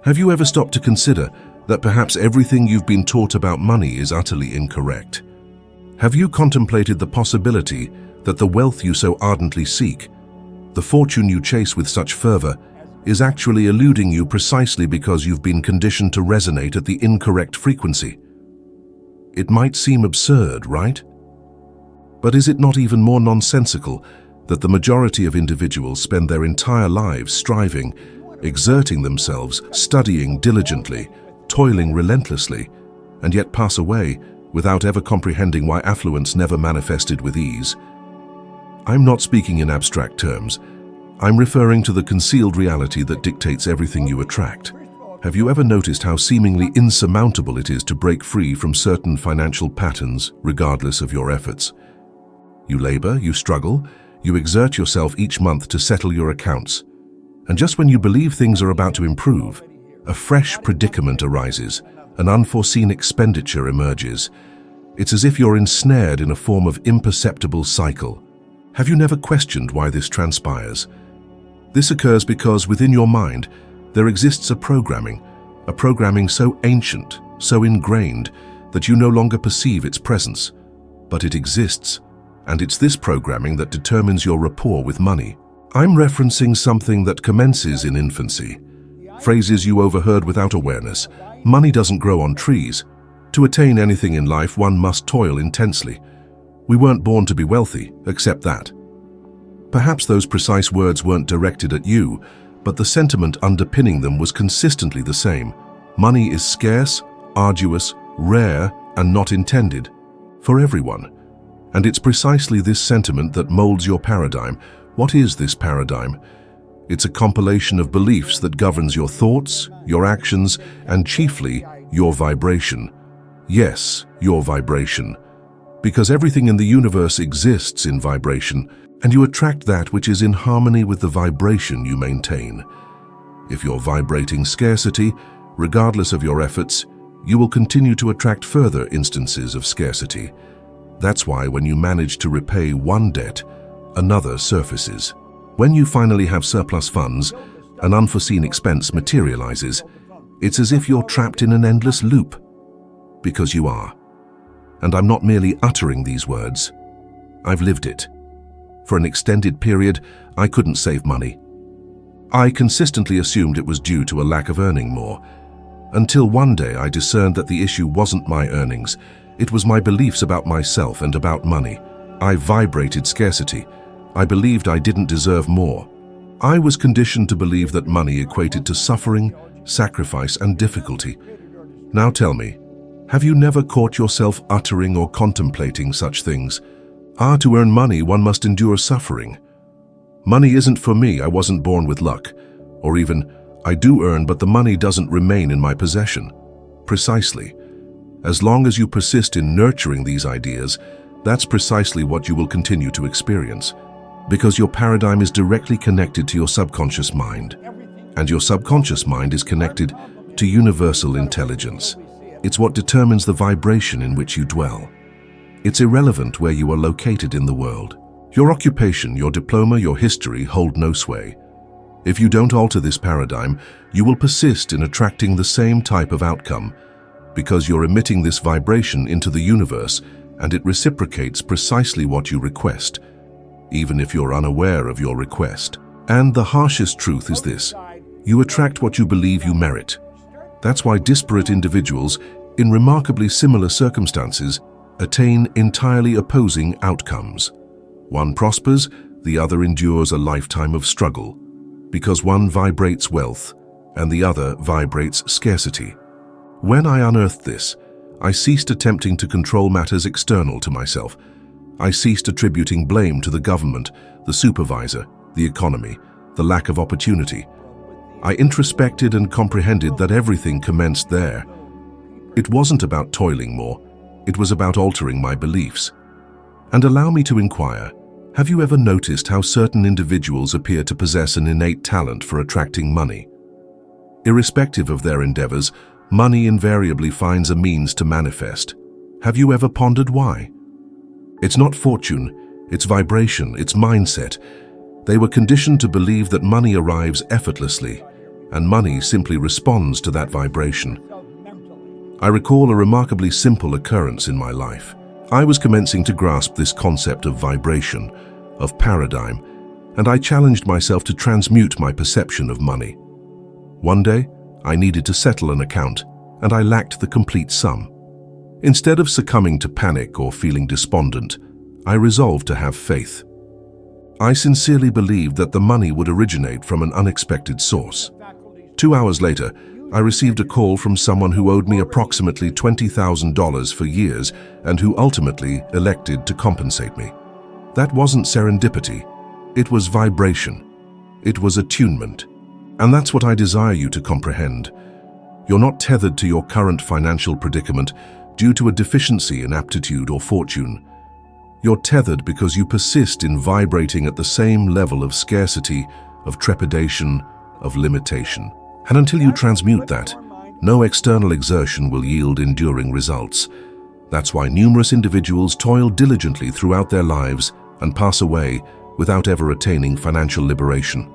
Have you ever stopped to consider that perhaps everything you've been taught about money is utterly incorrect? Have you contemplated the possibility that the wealth you so ardently seek, the fortune you chase with such fervor, is actually eluding you precisely because you've been conditioned to resonate at the incorrect frequency? It might seem absurd, right? But is it not even more nonsensical that the majority of individuals spend their entire lives striving, exerting themselves, studying diligently, toiling relentlessly, and yet pass away without ever comprehending why affluence never manifested with ease? I'm not speaking in abstract terms. I'm referring to the concealed reality that dictates everything you attract. Have you ever noticed how seemingly insurmountable it is to break free from certain financial patterns, regardless of your efforts? You labor, you struggle, you exert yourself each month to settle your accounts. And just when you believe things are about to improve, a fresh predicament arises, an unforeseen expenditure emerges. It's as if you're ensnared in a form of imperceptible cycle. Have you never questioned why this transpires? This occurs because within your mind, there exists a programming so ancient, so ingrained, that you no longer perceive its presence. But it exists, and it's this programming that determines your rapport with money. I'm referencing something that commences in infancy. Phrases you overheard without awareness. Money doesn't grow on trees. To attain anything in life, one must toil intensely. We weren't born to be wealthy, accept that. Perhaps those precise words weren't directed at you, but the sentiment underpinning them was consistently the same. Money is scarce, arduous, rare, and not intended for everyone. And it's precisely this sentiment that molds your paradigm. What is this paradigm? It's a compilation of beliefs that governs your thoughts, your actions, and chiefly, your vibration. Yes, your vibration. Because everything in the universe exists in vibration, and you attract that which is in harmony with the vibration you maintain. If you're vibrating scarcity, regardless of your efforts, you will continue to attract further instances of scarcity. That's why when you manage to repay one debt, another surfaces. When you finally have surplus funds, an unforeseen expense materializes. It's as if you're trapped in an endless loop. Because you are. And I'm not merely uttering these words. I've lived it. For an extended period, I couldn't save money. I consistently assumed it was due to a lack of earning more. Until one day I discerned that the issue wasn't my earnings. It was my beliefs about myself and about money. I vibrated scarcity. I believed I didn't deserve more. I was conditioned to believe that money equated to suffering, sacrifice, and difficulty. Now tell me, have you never caught yourself uttering or contemplating such things? To earn money, one must endure suffering. Money isn't for me, I wasn't born with luck. Or even, I do earn, but the money doesn't remain in my possession. Precisely. As long as you persist in nurturing these ideas, that's precisely what you will continue to experience. Because your paradigm is directly connected to your subconscious mind. And your subconscious mind is connected to universal intelligence. It's what determines the vibration in which you dwell. It's irrelevant where you are located in the world. Your occupation, your diploma, your history hold no sway. If you don't alter this paradigm, you will persist in attracting the same type of outcome, because you're emitting this vibration into the universe, and it reciprocates precisely what you request, even if you're unaware of your request. And the harshest truth is this: you attract what you believe you merit. That's why disparate individuals, in remarkably similar circumstances, attain entirely opposing outcomes. One prospers, the other endures a lifetime of struggle, because one vibrates wealth and the other vibrates scarcity. When I unearthed this, I ceased attempting to control matters external to myself. I ceased attributing blame to the government, the supervisor, the economy, the lack of opportunity. I introspected and comprehended that everything commenced there. It wasn't about toiling more, it was about altering my beliefs. And allow me to inquire, have you ever noticed how certain individuals appear to possess an innate talent for attracting money? Irrespective of their endeavors, money invariably finds a means to manifest. Have you ever pondered why? It's not fortune, it's vibration, it's mindset. They were conditioned to believe that money arrives effortlessly, and money simply responds to that vibration. I recall a remarkably simple occurrence in my life. I was commencing to grasp this concept of vibration, of paradigm, and I challenged myself to transmute my perception of money. One day, I needed to settle an account, and I lacked the complete sum. Instead of succumbing to panic or feeling despondent, I resolved to have faith. I sincerely believed that the money would originate from an unexpected source. 2 hours later, I received a call from someone who owed me approximately $20,000 for years and who ultimately elected to compensate me. That wasn't serendipity. It was vibration. It was attunement. And that's what I desire you to comprehend. You're not tethered to your current financial predicament due to a deficiency in aptitude or fortune. You're tethered because you persist in vibrating at the same level of scarcity, of trepidation, of limitation. And until you transmute that, no external exertion will yield enduring results. That's why numerous individuals toil diligently throughout their lives and pass away without ever attaining financial liberation.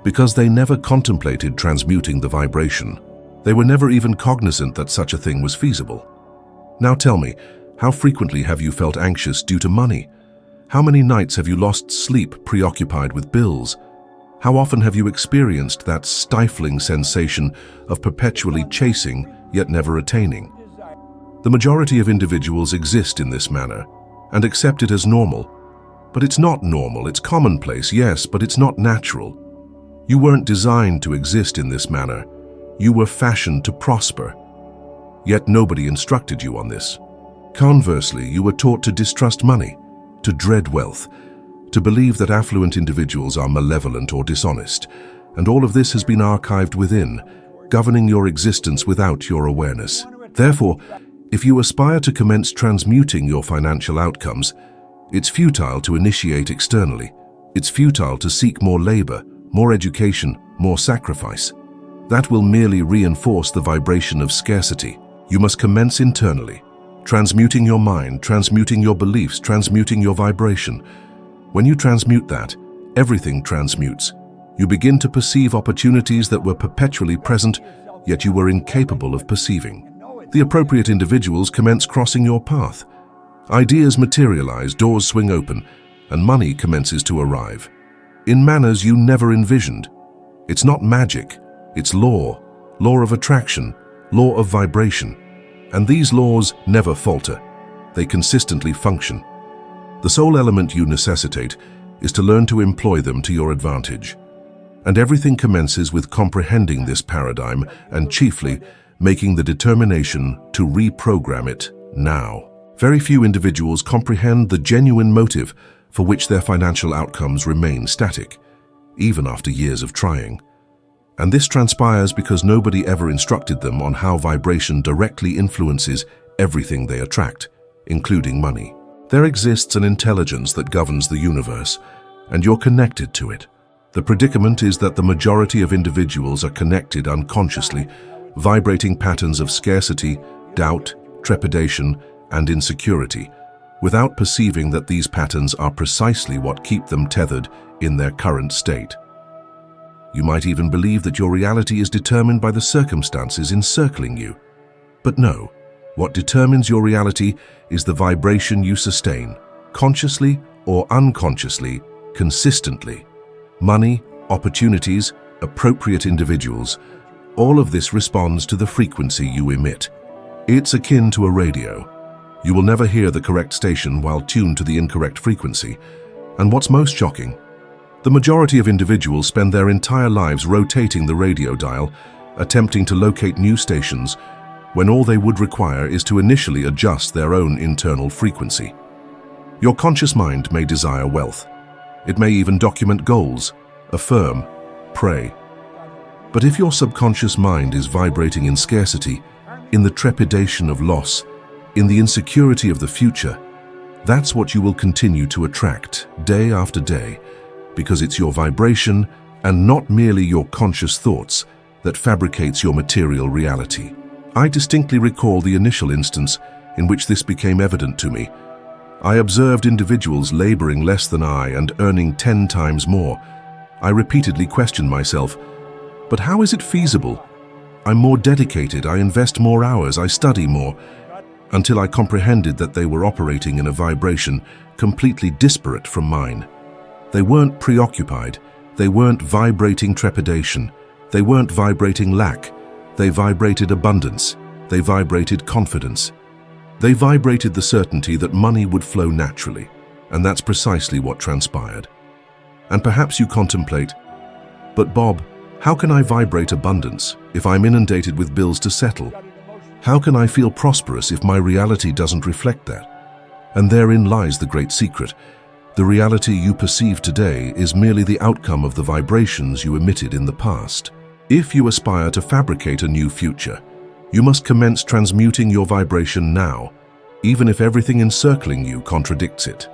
Because they never contemplated transmuting the vibration. They were never even cognizant that such a thing was feasible. Now tell me, how frequently have you felt anxious due to money? How many nights have you lost sleep preoccupied with bills? How often have you experienced that stifling sensation of perpetually chasing yet never attaining? The majority of individuals exist in this manner and accept it as normal. But it's not normal, it's commonplace, yes, but it's not natural. You weren't designed to exist in this manner. You were fashioned to prosper. Yet nobody instructed you on this. Conversely, you were taught to distrust money, to dread wealth, to believe that affluent individuals are malevolent or dishonest, and all of this has been archived within, governing your existence without your awareness. Therefore, if you aspire to commence transmuting your financial outcomes, it's futile to initiate externally. It's futile to seek more labor, more education, more sacrifice. That will merely reinforce the vibration of scarcity. You must commence internally, transmuting your mind, transmuting your beliefs, transmuting your vibration. When you transmute that, everything transmutes. You begin to perceive opportunities that were perpetually present, yet you were incapable of perceiving. The appropriate individuals commence crossing your path. Ideas materialize, doors swing open, and money commences to arrive. In manners you never envisioned. It's not magic, it's law of attraction, law of vibration. And these laws never falter. They consistently function. The sole element you necessitate is to learn to employ them to your advantage. And everything commences with comprehending this paradigm and chiefly making the determination to reprogram it now. Very few individuals comprehend the genuine motive for which their financial outcomes remain static, even after years of trying. And this transpires because nobody ever instructed them on how vibration directly influences everything they attract, including money. There exists an intelligence that governs the universe, and you're connected to it. The predicament is that the majority of individuals are connected unconsciously, vibrating patterns of scarcity, doubt, trepidation, and insecurity, without perceiving that these patterns are precisely what keep them tethered in their current state. You might even believe that your reality is determined by the circumstances encircling you. But no, what determines your reality is the vibration you sustain, consciously or unconsciously, consistently. Money, opportunities, appropriate individuals, all of this responds to the frequency you emit. It's akin to a radio. You will never hear the correct station while tuned to the incorrect frequency. And what's most shocking? The majority of individuals spend their entire lives rotating the radio dial, attempting to locate new stations, when all they would require is to initially adjust their own internal frequency. Your conscious mind may desire wealth. It may even document goals, affirm, pray. But if your subconscious mind is vibrating in scarcity, in the trepidation of loss, in the insecurity of the future, that's what you will continue to attract day after day, because it's your vibration and not merely your conscious thoughts that fabricates your material reality. I distinctly recall the initial instance in which this became evident to me. I observed individuals laboring less than I and earning 10 times more. I repeatedly questioned myself, But how is it feasible? I'm more dedicated, I invest more hours, I study more, until I comprehended that they were operating in a vibration completely disparate from mine. They weren't preoccupied, they weren't vibrating trepidation, they weren't vibrating lack, they vibrated abundance, they vibrated confidence. They vibrated the certainty that money would flow naturally, and that's precisely what transpired. And perhaps you contemplate, but Bob, how can I vibrate abundance if I'm inundated with bills to settle? How can I feel prosperous if my reality doesn't reflect that? And therein lies the great secret. The reality you perceive today is merely the outcome of the vibrations you emitted in the past. If you aspire to fabricate a new future, you must commence transmuting your vibration now, even if everything encircling you contradicts it.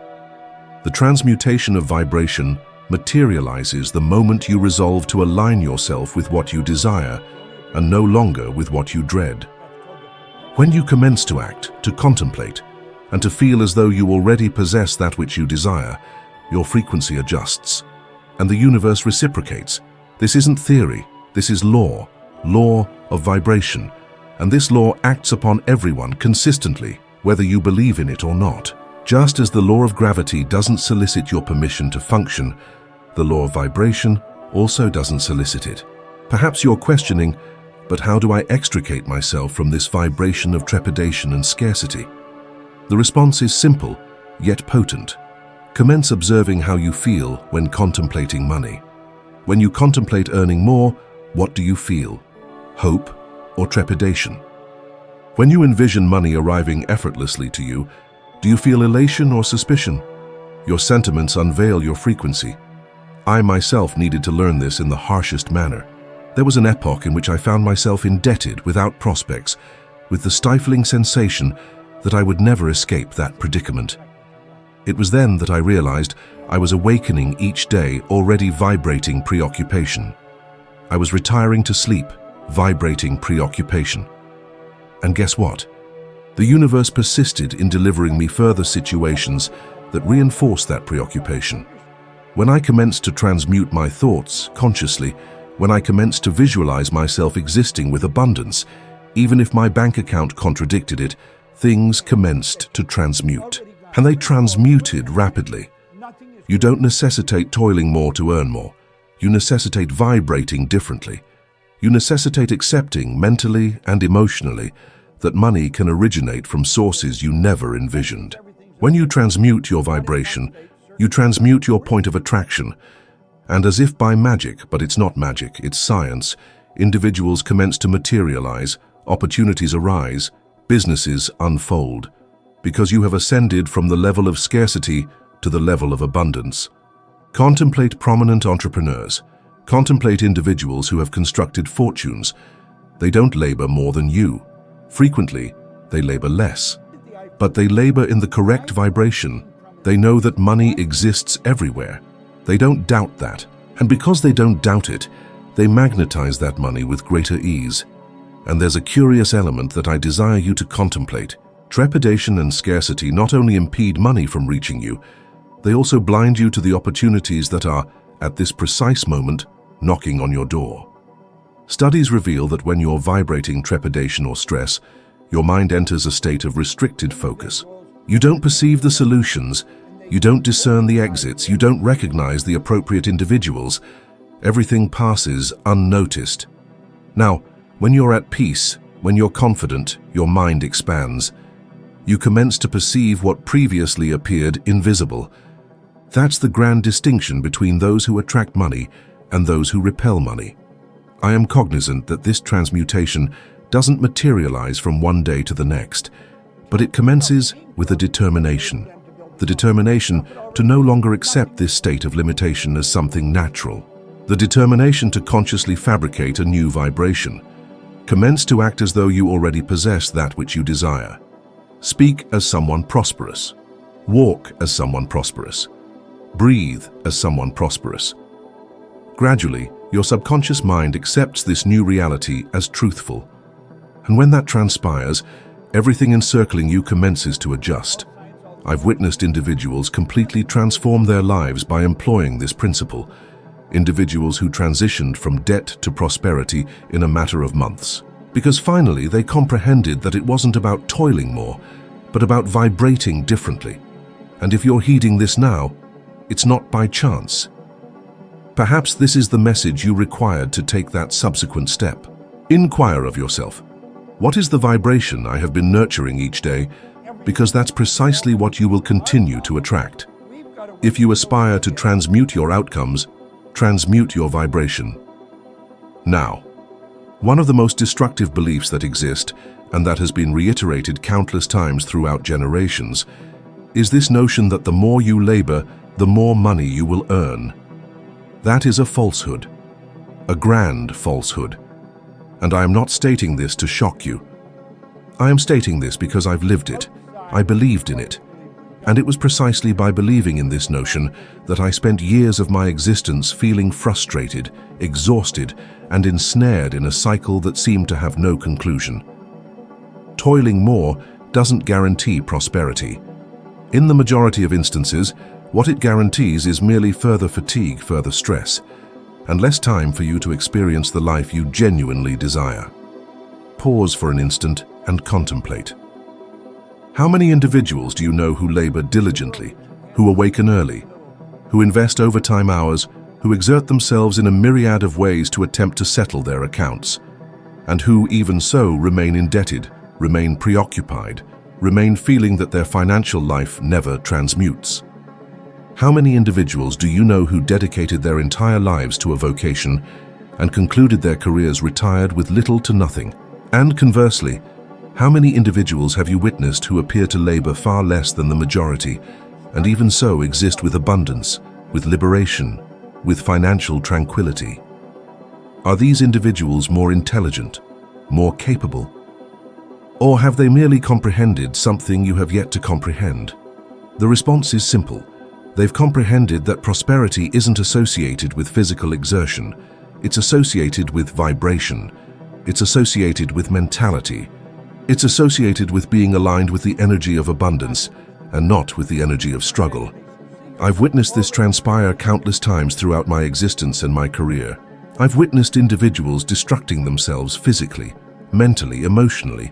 The transmutation of vibration materializes the moment you resolve to align yourself with what you desire and no longer with what you dread. When you commence to act, to contemplate, and to feel as though you already possess that which you desire, your frequency adjusts, and the universe reciprocates. This isn't theory, this is law of vibration, and this law acts upon everyone consistently, whether you believe in it or not. Just as the law of gravity doesn't solicit your permission to function, the law of vibration also doesn't solicit it. Perhaps you're questioning, but how do I extricate myself from this vibration of trepidation and scarcity? The response is simple, yet potent. Commence observing how you feel when contemplating money. When you contemplate earning more, what do you feel? Hope or trepidation? When you envision money arriving effortlessly to you, do you feel elation or suspicion? Your sentiments unveil your frequency. I myself needed to learn this in the harshest manner. There was an epoch in which I found myself indebted without prospects, with the stifling sensation that I would never escape that predicament. It was then that I realized I was awakening each day already vibrating preoccupation. I was retiring to sleep, vibrating preoccupation. And guess what? The universe persisted in delivering me further situations that reinforced that preoccupation. When I commenced to transmute my thoughts consciously, when I commenced to visualize myself existing with abundance, even if my bank account contradicted it, things commenced to transmute. And they transmuted rapidly. You don't necessitate toiling more to earn more. You necessitate vibrating differently. You necessitate accepting mentally and emotionally that money can originate from sources you never envisioned. When you transmute your vibration, you transmute your point of attraction, and as if by magic, but it's not magic, it's science, individuals commence to materialize, opportunities arise, businesses unfold, because you have ascended from the level of scarcity to the level of abundance. Contemplate prominent entrepreneurs. Contemplate individuals who have constructed fortunes. They don't labor more than you. Frequently, they labor less. But they labor in the correct vibration. They know that money exists everywhere. They don't doubt that. And because they don't doubt it, they magnetize that money with greater ease. And there's a curious element that I desire you to contemplate. Trepidation and scarcity not only impede money from reaching you, they also blind you to the opportunities that are, at this precise moment, knocking on your door. Studies reveal that when you're vibrating trepidation or stress, your mind enters a state of restricted focus. You don't perceive the solutions, you don't discern the exits, you don't recognize the appropriate individuals. Everything passes unnoticed. Now, when you're at peace, when you're confident, your mind expands. You commence to perceive what previously appeared invisible. That's the grand distinction between those who attract money and those who repel money. I am cognizant that this transmutation doesn't materialize from one day to the next, but it commences with a determination. The determination to no longer accept this state of limitation as something natural. The determination to consciously fabricate a new vibration. Commence to act as though you already possess that which you desire. Speak as someone prosperous. Walk as someone prosperous. Breathe as someone prosperous. Gradually, your subconscious mind accepts this new reality as truthful. And when that transpires, everything encircling you commences to adjust. I've witnessed individuals completely transform their lives by employing this principle. individuals who transitioned from debt to prosperity in a matter of months. Because finally they comprehended that it wasn't about toiling more, but about vibrating differently. And if you're heeding this now, it's not by chance. Perhaps this is the message you required to take that subsequent step. Inquire of yourself, what is the vibration I have been nurturing each day? Because that's precisely what you will continue to attract. If you aspire to transmute your outcomes, transmute your vibration. Now, one of the most destructive beliefs that exist, and that has been reiterated countless times throughout generations, is this notion that the more you labor, the more money you will earn. That is a falsehood, a grand falsehood. And I am not stating this to shock you. I am stating this because I've lived it. I believed in it. And it was precisely by believing in this notion that I spent years of my existence feeling frustrated, exhausted, and ensnared in a cycle that seemed to have no conclusion. Toiling more doesn't guarantee prosperity. In the majority of instances, what it guarantees is merely further fatigue, further stress, and less time for you to experience the life you genuinely desire. Pause for an instant and contemplate. How many individuals do you know who labor diligently, who awaken early, who invest overtime hours, who exert themselves in a myriad of ways to attempt to settle their accounts, and who, even so, remain indebted, remain preoccupied, remain feeling that their financial life never transmutes? How many individuals do you know who dedicated their entire lives to a vocation and concluded their careers retired with little to nothing? And conversely, how many individuals have you witnessed who appear to labor far less than the majority, and even so exist with abundance, with liberation, with financial tranquility? Are these individuals more intelligent, more capable? Or have they merely comprehended something you have yet to comprehend? The response is simple. They've comprehended that prosperity isn't associated with physical exertion. It's associated with vibration. It's associated with mentality. It's associated with being aligned with the energy of abundance and not with the energy of struggle. I've witnessed this transpire countless times throughout my existence and my career. I've witnessed individuals destructing themselves physically, mentally, emotionally,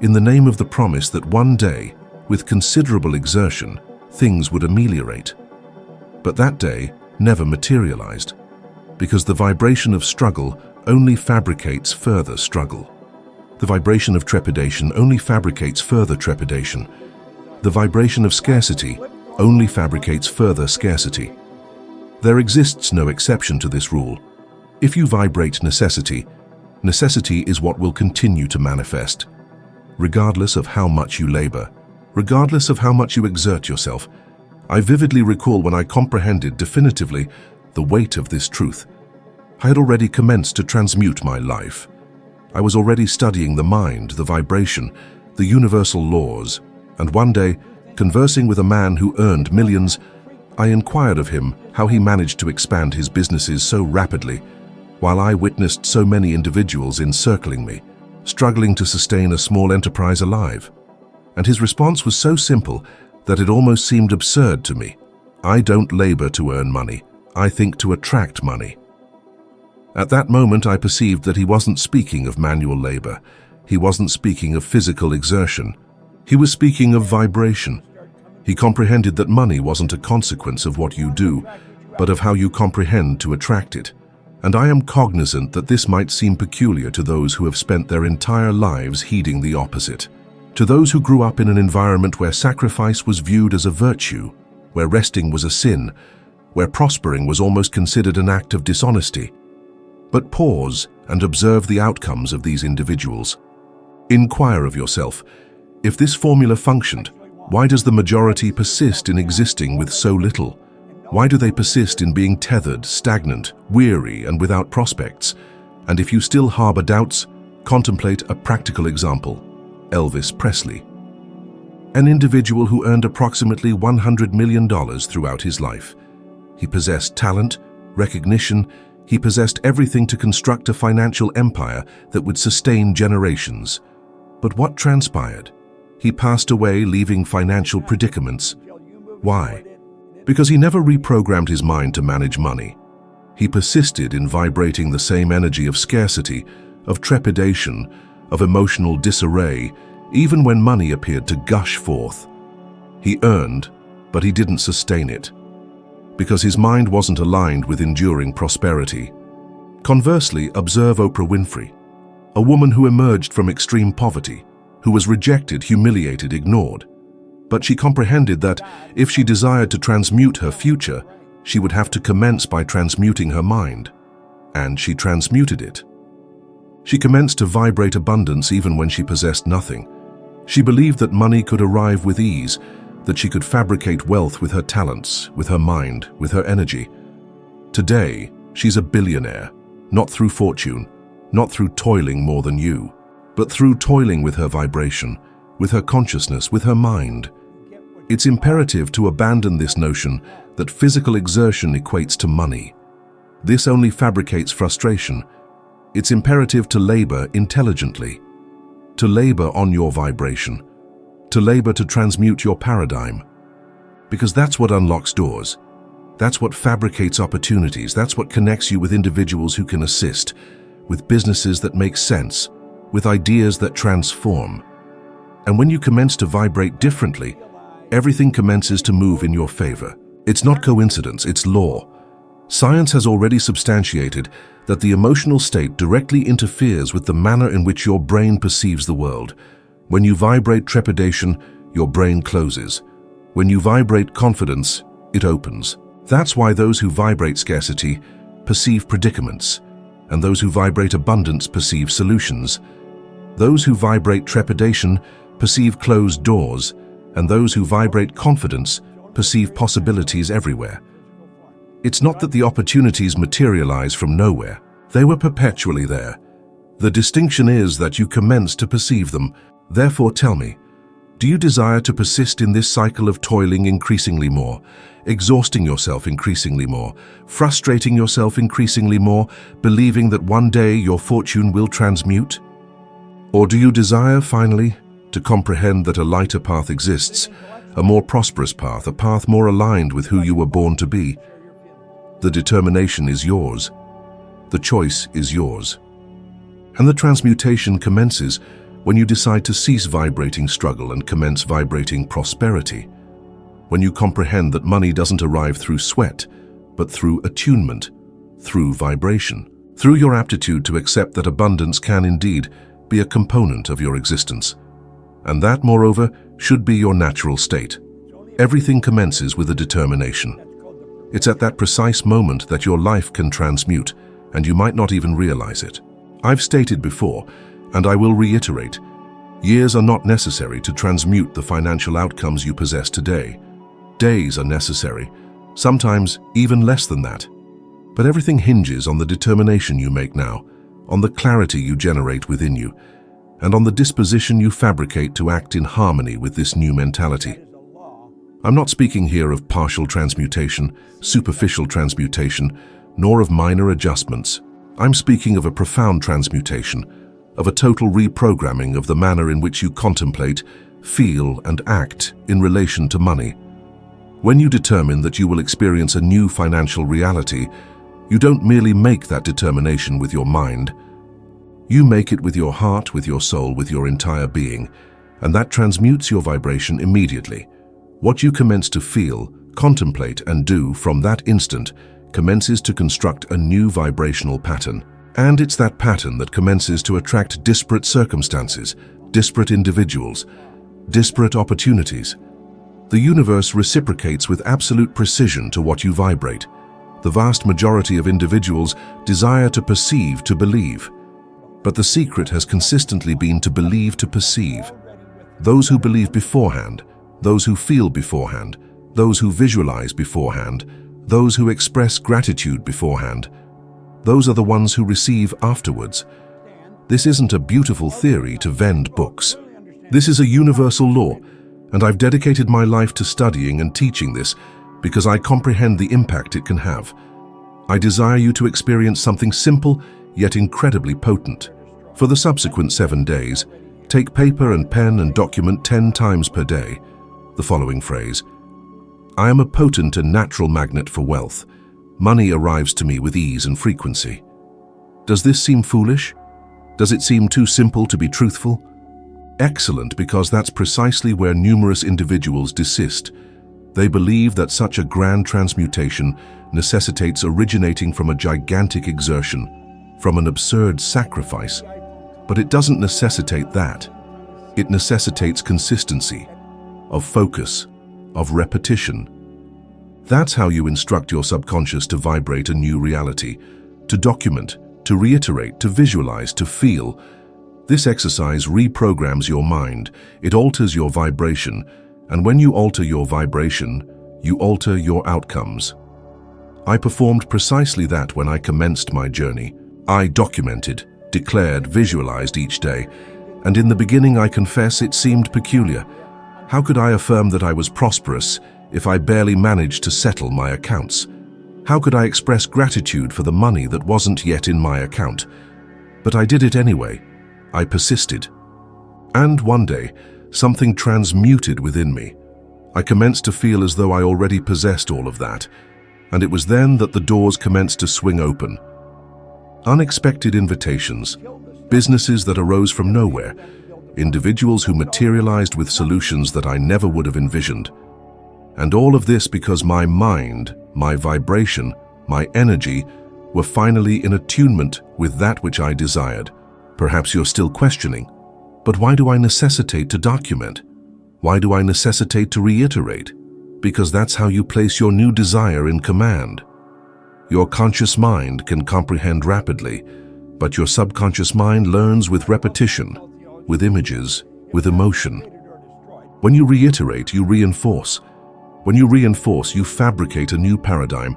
in the name of the promise that one day, with considerable exertion, things would ameliorate. But that day never materialized, because the vibration of struggle only fabricates further struggle. The vibration of trepidation only fabricates further trepidation. The vibration of scarcity only fabricates further scarcity. There exists no exception to this rule. If you vibrate necessity, necessity is what will continue to manifest. Regardless of how much you labor, regardless of how much you exert yourself, I vividly recall when I comprehended definitively the weight of this truth. I had already commenced to transmute my life. I was already studying the mind, the vibration, the universal laws, and one day, conversing with a man who earned millions, I inquired of him how he managed to expand his businesses so rapidly, while I witnessed so many individuals encircling me, struggling to sustain a small enterprise alive. And his response was so simple that it almost seemed absurd to me. I don't labor to earn money. I think to attract money. At that moment, I perceived that he wasn't speaking of manual labor. He wasn't speaking of physical exertion. He was speaking of vibration. He comprehended that money wasn't a consequence of what you do, but of how you comprehend to attract it. And I am cognizant that this might seem peculiar to those who have spent their entire lives heeding the opposite. To those who grew up in an environment where sacrifice was viewed as a virtue, where resting was a sin, where prospering was almost considered an act of dishonesty. But pause and observe the outcomes of these individuals. Inquire of yourself, if this formula functioned, why does the majority persist in existing with so little? Why do they persist in being tethered, stagnant, weary, and without prospects? And if you still harbor doubts, contemplate a practical example. Elvis Presley. An individual who earned approximately $100 million throughout his life. He possessed talent, recognition. He possessed everything to construct a financial empire that would sustain generations. But what transpired? He passed away, leaving financial predicaments. Why? Because he never reprogrammed his mind to manage money. He persisted in vibrating the same energy of scarcity, of trepidation, of emotional disarray, even when money appeared to gush forth. He earned, but he didn't sustain it, because his mind wasn't aligned with enduring prosperity. Conversely, observe Oprah Winfrey, a woman who emerged from extreme poverty, who was rejected, humiliated, ignored. But she comprehended that if she desired to transmute her future, she would have to commence by transmuting her mind. And she transmuted it. She commenced to vibrate abundance even when she possessed nothing. She believed that money could arrive with ease, that she could fabricate wealth with her talents, with her mind, with her energy. Today, she's a billionaire, not through fortune, not through toiling more than you, but through toiling with her vibration, with her consciousness, with her mind. It's imperative to abandon this notion that physical exertion equates to money. This only fabricates frustration. It's imperative to labor intelligently, to labor on your vibration, to labor to transmute your paradigm. Because that's what unlocks doors. That's what fabricates opportunities. That's what connects you with individuals who can assist, with businesses that make sense, with ideas that transform. And when you commence to vibrate differently, everything commences to move in your favor. It's not coincidence, it's law. Science has already substantiated that the emotional state directly interferes with the manner in which your brain perceives the world. When you vibrate trepidation, your brain closes. When you vibrate confidence, it opens. That's why those who vibrate scarcity perceive predicaments, and those who vibrate abundance perceive solutions. Those who vibrate trepidation perceive closed doors, and those who vibrate confidence perceive possibilities everywhere. It's not that the opportunities materialize from nowhere. They were perpetually there. The distinction is that you commence to perceive them. Therefore, tell me, do you desire to persist in this cycle of toiling increasingly more, exhausting yourself increasingly more, frustrating yourself increasingly more, believing that one day your fortune will transmute? Or do you desire, finally, to comprehend that a lighter path exists, a more prosperous path, a path more aligned with who you were born to be? The determination is yours. The choice is yours. And the transmutation commences when you decide to cease vibrating struggle and commence vibrating prosperity. When you comprehend that money doesn't arrive through sweat, but through attunement, through vibration, through your aptitude to accept that abundance can indeed be a component of your existence. And that, moreover, should be your natural state. Everything commences with a determination. It's at that precise moment that your life can transmute, and you might not even realize it. I've stated before, and I will reiterate, years are not necessary to transmute the financial outcomes you possess today. Days are necessary, sometimes even less than that. But everything hinges on the determination you make now, on the clarity you generate within you, and on the disposition you fabricate to act in harmony with this new mentality. I'm not speaking here of partial transmutation, superficial transmutation, nor of minor adjustments. I'm speaking of a profound transmutation, of a total reprogramming of the manner in which you contemplate, feel, and act in relation to money. When you determine that you will experience a new financial reality, you don't merely make that determination with your mind. You make it with your heart, with your soul, with your entire being, and that transmutes your vibration immediately. What you commence to feel, contemplate, and do from that instant commences to construct a new vibrational pattern. And it's that pattern that commences to attract disparate circumstances, disparate individuals, disparate opportunities. The universe reciprocates with absolute precision to what you vibrate. The vast majority of individuals desire to perceive to believe. But the secret has consistently been to believe to perceive. Those who believe beforehand, those who feel beforehand, those who visualize beforehand, those who express gratitude beforehand, those are the ones who receive afterwards. This isn't a beautiful theory to vend books. This is a universal law, and I've dedicated my life to studying and teaching this because I comprehend the impact it can have. I desire you to experience something simple yet incredibly potent. For the subsequent 7 days, take paper and pen and document 10 times per day the following phrase: I am a potent and natural magnet for wealth. Money arrives to me with ease and frequency. Does this seem foolish? Does it seem too simple to be truthful? Excellent, because that's precisely where numerous individuals desist. They believe that such a grand transmutation necessitates originating from a gigantic exertion, from an absurd sacrifice. But it doesn't necessitate that. It necessitates consistency, of focus, of repetition. That's how you instruct your subconscious to vibrate a new reality, to document, to reiterate, to visualize, to feel. This exercise reprograms your mind. It alters your vibration, and when you alter your vibration, you alter your outcomes. I performed precisely that when I commenced my journey. I documented, declared, visualized each day, and in the beginning, I confess, it seemed peculiar. How could I affirm that I was prosperous if I barely managed to settle my accounts? How could I express gratitude for the money that wasn't yet in my account? But I did it anyway. I persisted. And one day, something transmuted within me. I commenced to feel as though I already possessed all of that, and it was then that the doors commenced to swing open. Unexpected invitations, businesses that arose from nowhere, individuals who materialized with solutions that I never would have envisioned. And all of this because my mind, my vibration, my energy were finally in attunement with that which I desired. Perhaps you're still questioning, but why do I necessitate to document? Why do I necessitate to reiterate? Because that's how you place your new desire in command. Your conscious mind can comprehend rapidly, but your subconscious mind learns with repetition, with images, with emotion. When you reiterate, you reinforce. When you reinforce, you fabricate a new paradigm,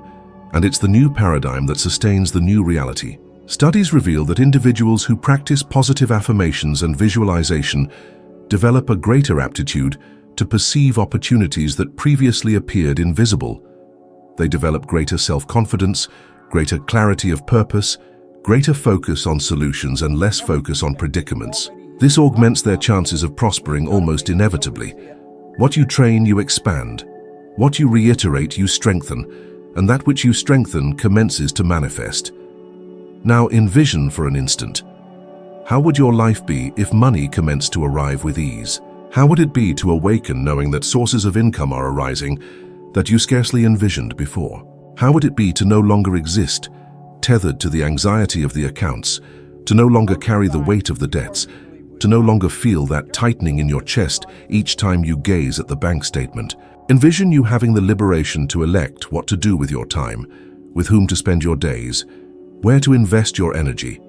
and it's the new paradigm that sustains the new reality. Studies reveal that individuals who practice positive affirmations and visualization develop a greater aptitude to perceive opportunities that previously appeared invisible. They develop greater self-confidence, greater clarity of purpose, greater focus on solutions and less focus on predicaments. This augments their chances of prospering almost inevitably. What you train, you expand. What you reiterate, you strengthen, and that which you strengthen commences to manifest. Now envision for an instant. How would your life be if money commenced to arrive with ease? How would it be to awaken knowing that sources of income are arising that you scarcely envisioned before? How would it be to no longer exist, tethered to the anxiety of the accounts, to no longer carry the weight of the debts, to no longer feel that tightening in your chest each time you gaze at the bank statement? Envision you having the liberation to elect what to do with your time, with whom to spend your days, where to invest your energy.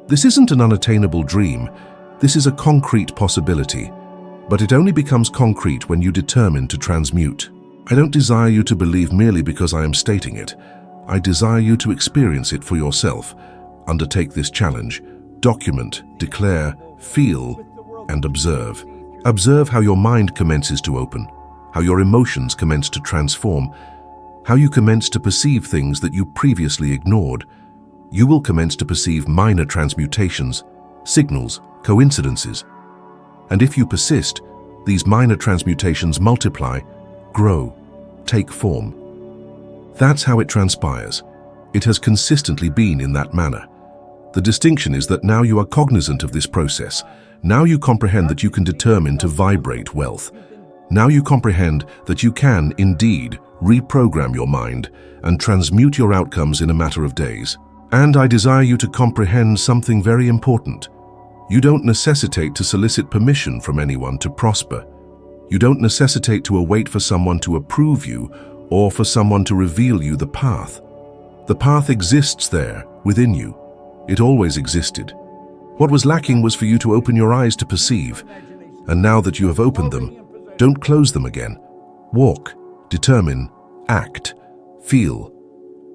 This isn't an unattainable dream. This is a concrete possibility, but it only becomes concrete when you determine to transmute. I don't desire you to believe merely because I am stating it. I desire you to experience it for yourself. Undertake this challenge. Document, declare, feel, and observe. Observe how your mind commences to open, how your emotions commence to transform, how you commence to perceive things that you previously ignored. You will commence to perceive minor transmutations, signals, coincidences. And if you persist, these minor transmutations multiply, grow, take form. That's how it transpires. It has consistently been in that manner. The distinction is that now you are cognizant of this process. Now you comprehend that you can determine to vibrate wealth. Now you comprehend that you can, indeed, reprogram your mind and transmute your outcomes in a matter of days. And I desire you to comprehend something very important. You don't necessitate to solicit permission from anyone to prosper. You don't necessitate to await for someone to approve you or for someone to reveal you the path. The path exists there, within you. It always existed. What was lacking was for you to open your eyes to perceive. And now that you have opened them, don't close them again. Walk, determine, act, feel.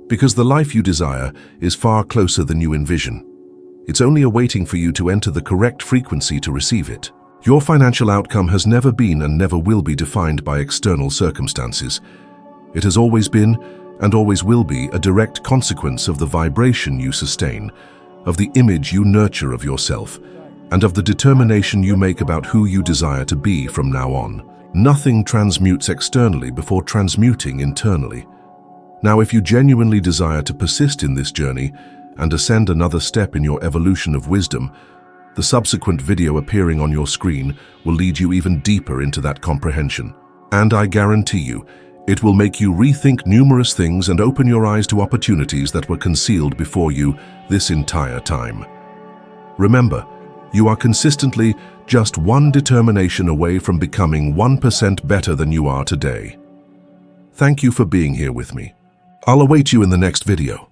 Because the life you desire is far closer than you envision. It's only awaiting for you to enter the correct frequency to receive it. Your financial outcome has never been and never will be defined by external circumstances. It has always been and always will be a direct consequence of the vibration you sustain, of the image you nurture of yourself, and of the determination you make about who you desire to be from now on. Nothing transmutes externally before transmuting internally. Now, if you genuinely desire to persist in this journey and ascend another step in your evolution of wisdom, the subsequent video appearing on your screen will lead you even deeper into that comprehension. And I guarantee you, it will make you rethink numerous things and open your eyes to opportunities that were concealed before you this entire time. Remember, you are consistently just one determination away from becoming 1% better than you are today. Thank you for being here with me. I'll await you in the next video.